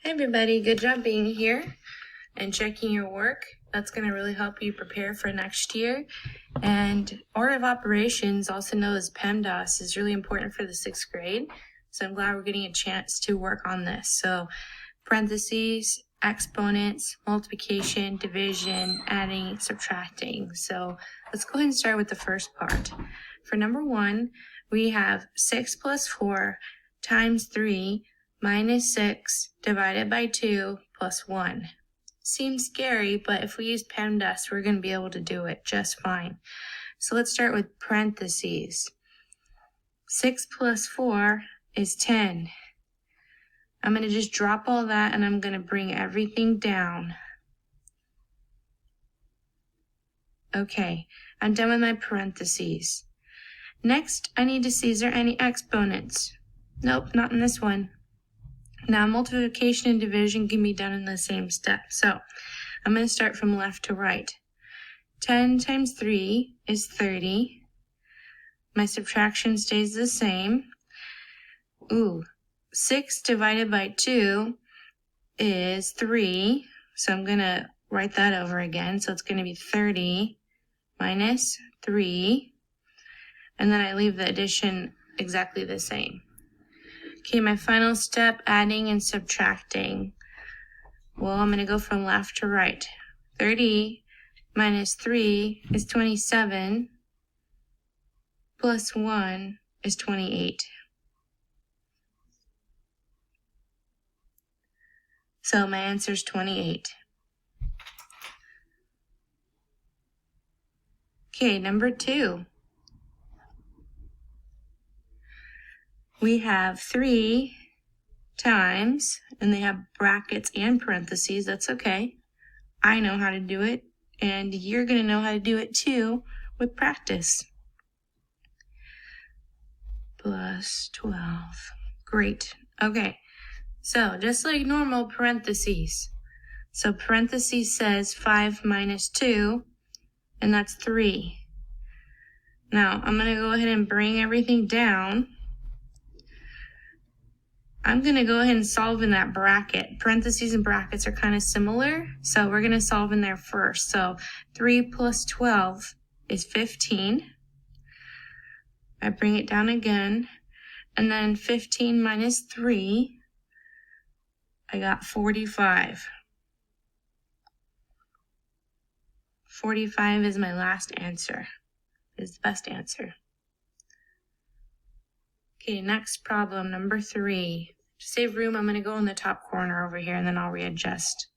Hey everybody, good job being here and checking your work. That's going to really help you prepare for next year. And order of operations, also known as Pemdas, is really important for the 6th grade. So I'm glad we're getting a chance to work on this. So parentheses, exponents, multiplication, division, adding, subtracting. So let's go ahead and start with the first part. For number 1, we have 6 plus 4 times 3 minus 6 divided by 2 plus 1. Seems scary, but if we use PEMDAS, we're going to be able to do it just fine. So let's start with parentheses. 6 plus 4 is 10. I'm going to just drop all that and I'm going to bring everything down. Okay, I'm done with my parentheses. Next, I need to see, is there any exponents? Nope, not in this one. Now, multiplication and division can be done in the same step. So, I'm going to start from left to right. 10 times 3 is 30. My subtraction stays the same. 6 divided by 2 is 3. So, I'm going to write that over again. So, it's going to be 30 minus 3. And then I leave the addition exactly the same. Okay, my final step, adding and subtracting. Well, I'm going to go from left to right. 30 minus 3 is 27, plus 1 is 28. So my answer is 28. Okay, number 2. We have 3 times, and they have brackets and parentheses. That's okay. I know how to do it, and you're going to know how to do it too with practice. Plus 12. Great. Okay, so just like normal parentheses. So parentheses says 5 minus 2, and that's 3. Now, I'm going to go ahead and bring everything down. I'm going to go ahead and solve in that bracket. Parentheses and brackets are kind of similar, so we're going to solve in there first. So 3 plus 12 is 15. I bring it down again, and then 15 minus 3, I got 45. 45 is my last answer, is the best answer. Okay, next problem, number 3. To save room, I'm going to go in the top corner over here, and then I'll readjust.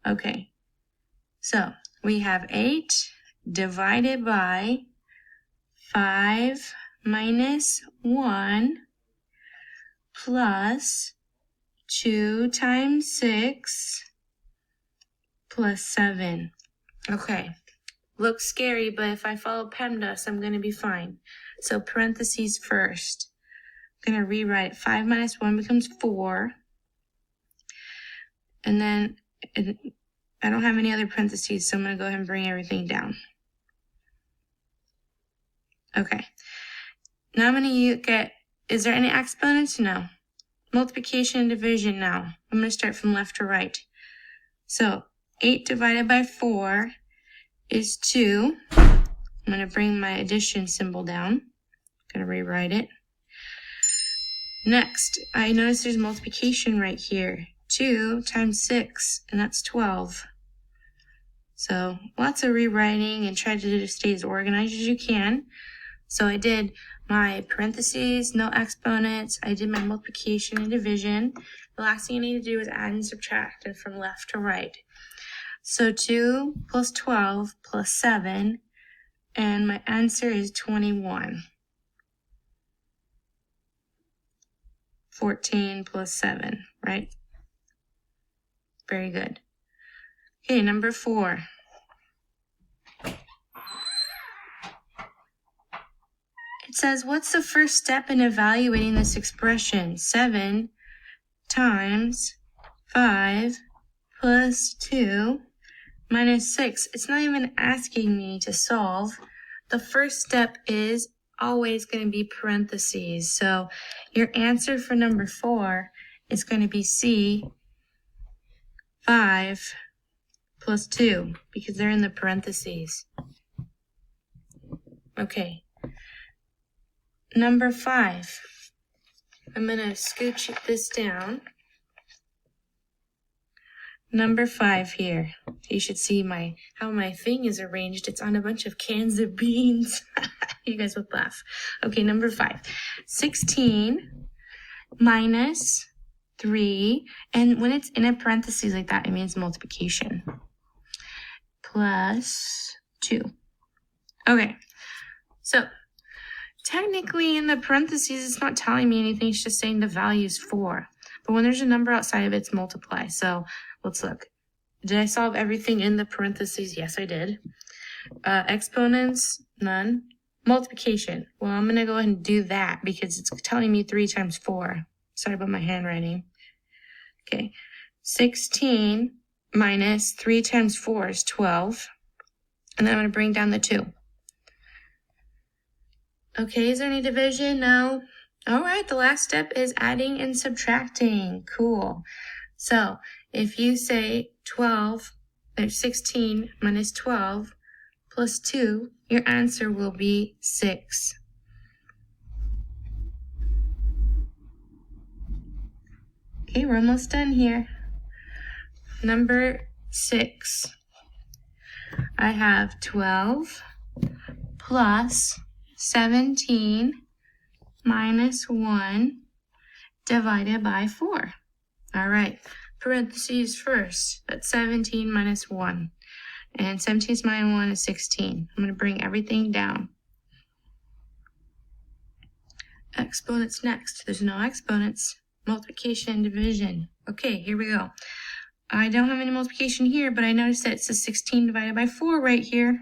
Okay, so we have 8 divided by 5 minus 1 plus 2 times 6 plus 7. Okay, looks scary, but if I follow PEMDAS, I'm going to be fine. So parentheses first. I'm going to rewrite it. 5 minus 1 becomes 4. And then I don't have any other parentheses, so I'm going to go ahead and bring everything down. Okay. Now I'm going to get, is there any exponents? No. Multiplication and division now. I'm going to start from left to right. So 8 divided by 4 is 2. I'm going to bring my addition symbol down. I'm going to rewrite it. Next, I notice there's multiplication right here. 2 times 6, and that's 12. So lots of rewriting, and try to stay as organized as you can. So I did my parentheses, no exponents. I did my multiplication and division. The last thing I need to do is add and subtract, and from left to right. So 2 plus 12 plus 7, and my answer is 21. 14 plus 7, right? Very good. Okay, number 4. It says, what's the first step in evaluating this expression? 7 times 5 plus 2 minus 6. It's not even asking me to solve. The first step is always going to be parentheses. So your answer for number 4 is going to be C, 5 plus 2 because they're in the parentheses. Okay. Number 5. I'm going to scooch this down. Number 5 here. You should see how my thing is arranged. It's on a bunch of cans of beans. You guys would laugh. Okay, number 5. 16 minus 3. And when it's in a parentheses like that, it means multiplication. Plus 2. Okay, so technically in the parentheses, it's not telling me anything. It's just saying the value is 4. But when there's a number outside of it, it's multiply. So let's look. Did I solve everything in the parentheses? Yes, I did. Exponents, none. Multiplication. Well, I'm going to go ahead and do that because it's telling me 3 times 4. Sorry about my handwriting. Okay. 16 minus 3 times 4 is 12. And then I'm going to bring down the 2. Okay, is there any division? No. All right, the last step is adding and subtracting. Cool. So if you say 16 minus 12 plus 2, your answer will be 6. Okay, we're almost done here. Number 6. I have 12 plus 17 minus 1 divided by 4. All right, parentheses first. That's 17 minus 1. And 17 minus 1 is 16. I'm going to bring everything down. Exponents next. There's no exponents. Multiplication and division. Okay, here we go. I don't have any multiplication here, but I noticed that it says 16 divided by 4 right here.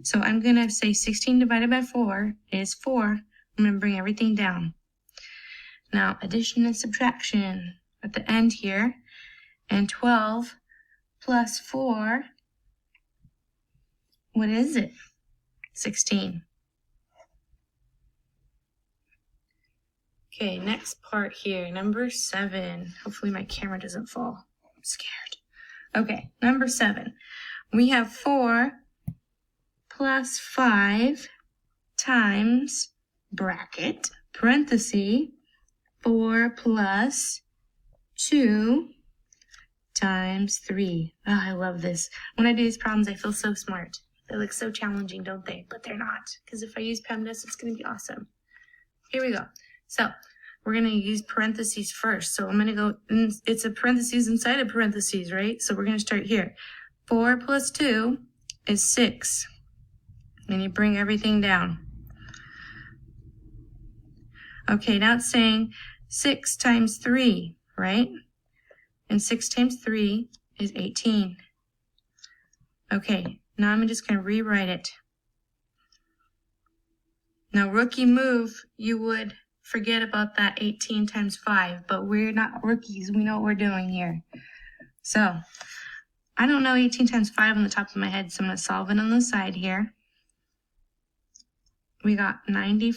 So I'm going to say 16 divided by 4 is 4. I'm going to bring everything down. Now, addition and subtraction at the end here. And 12 plus 4, what is it? 16. Okay, next part here, number 7. Hopefully my camera doesn't fall. I'm scared. Okay, number 7. We have 4 plus 5 times bracket, parenthesis, 4 plus 2 times 3. Oh, I love this. When I do these problems, I feel so smart. They look so challenging, don't they? But they're not, because if I use Pemdas, it's going to be awesome. Here we go. So we're going to use parentheses first. So I'm going to go, it's a parentheses inside a parentheses, right? So we're going to start here. 4 plus 2 is 6. And you bring everything down. Okay, now it's saying 6 times 3, right? And 6 times 3 is 18. Okay, now I'm just going to rewrite it. Now, rookie move, you would forget about that 18 times 5, but we're not rookies. We know what we're doing here. So, I don't know 18 times 5 on the top of my head, so I'm going to solve it on the side here. We got 90.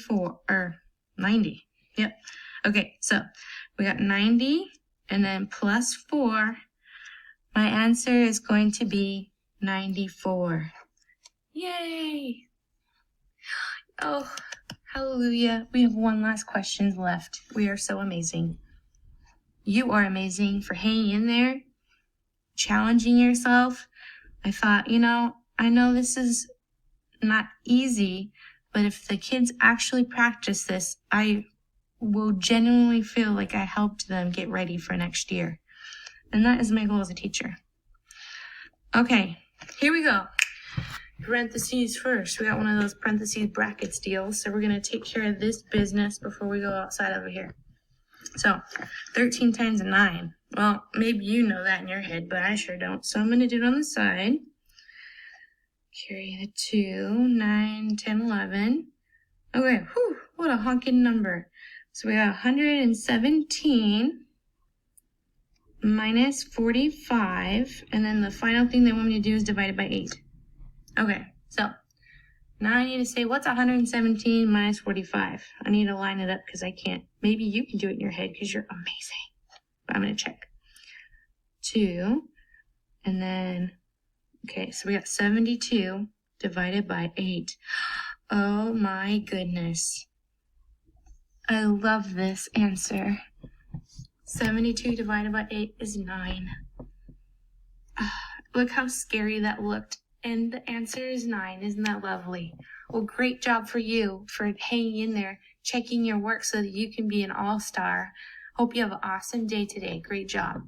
Yep. Okay, so we got 90 and then plus 4. My answer is going to be 94. Yay! Oh, hallelujah. We have one last question left. We are so amazing. You are amazing for hanging in there, challenging yourself. I thought, I know this is not easy, but if the kids actually practice this, I will genuinely feel like I helped them get ready for next year. And that is my goal as a teacher. Okay, here we go. Parentheses first. We got one of those parentheses brackets deals. So we're going to take care of this business before we go outside over here. So 13 times 9. Well, maybe you know that in your head, but I sure don't. So I'm going to do it on the side. Carry the 2, 9, 10, 11. Okay, whew, what a honking number. So we got 117 minus 45. And then the final thing they want me to do is divide it by 8. Okay, so now I need to say, what's 117 minus 45? I need to line it up because I can't. Maybe you can do it in your head because you're amazing. But I'm going to check. 2 And then, okay, so we got 72 divided by 8. Oh my goodness. I love this answer. 72 divided by 8 is 9. Look how scary that looked. And the answer is 9. Isn't that lovely? Well, great job for you for hanging in there, checking your work so that you can be an all-star. Hope you have an awesome day today. Great job.